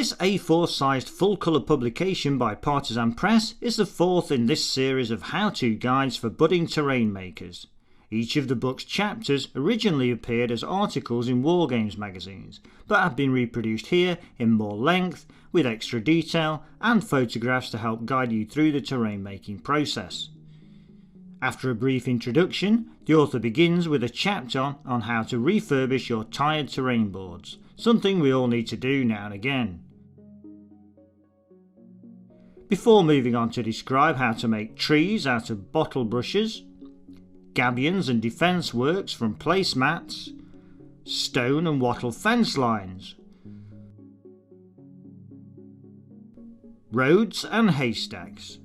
This A4 sized full colour publication by Partisan Press is the fourth in this series of how-to guides for budding terrain makers. Each of the book's chapters originally appeared as articles in Wargames magazines, but have been reproduced here in more length, with extra detail and photographs to help guide you through the terrain making process. After a brief introduction, the author begins with a chapter on how to refurbish your tired terrain boards, something we all need to do now and again. Before moving on to describe how to make trees out of bottle brushes, gabions and defence works from placemats, stone and wattle fence lines, roads and haystacks.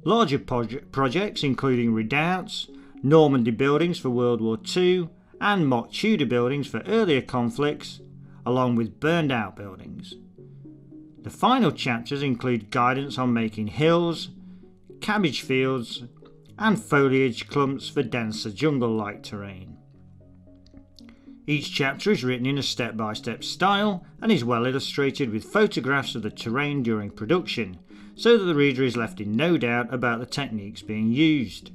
Larger projects including redoubts, Normandy buildings for World War II and mock Tudor buildings for earlier conflicts, along with burned out buildings. The final chapters include guidance on making hills, cabbage fields and foliage clumps for denser jungle-like terrain. Each chapter is written in a step-by-step style and is well illustrated with photographs of the terrain during production, so that the reader is left in no doubt about the techniques being used.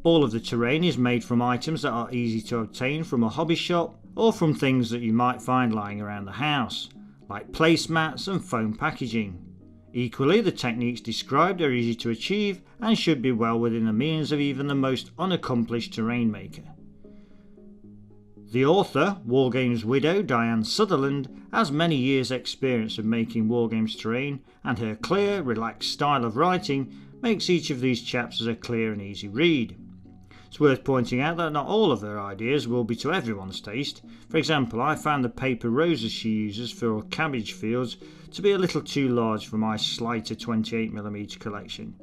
All of the terrain is made from items that are easy to obtain from a hobby shop or from things that you might find lying around the house, like placemats and foam packaging. Equally, the techniques described are easy to achieve and should be well within the means of even the most unaccomplished terrain maker. The author, Wargames widow Diane Sutherland, has many years' experience of making Wargames terrain, and her clear, relaxed style of writing makes each of these chapters a clear and easy read. It's worth pointing out that not all of her ideas will be to everyone's taste. For example, I found the paper roses she uses for cabbage fields to be a little too large for my slighter 28mm collection,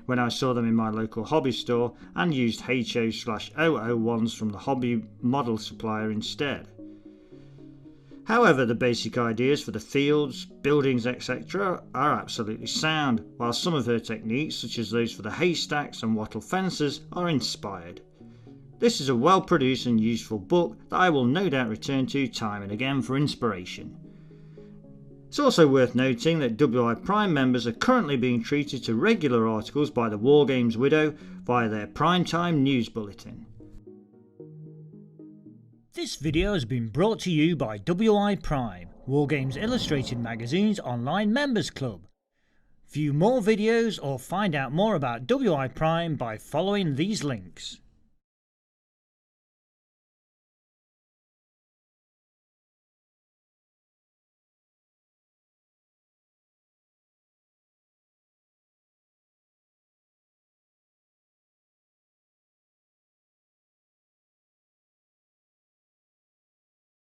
when I saw them in my local hobby store and used HO/00 ones from the hobby model supplier instead. However, the basic ideas for the fields, buildings, etc. are absolutely sound, while some of her techniques, such as those for the haystacks and wattle fences, are inspired. This is a well produced and useful book that I will no doubt return to time and again for inspiration. It's also worth noting that WI Prime members are currently being treated to regular articles by the Wargames widow via their Primetime News Bulletin. This video has been brought to you by WI Prime, Wargames Illustrated Magazine's online members club. View more videos or find out more about WI Prime by following these links.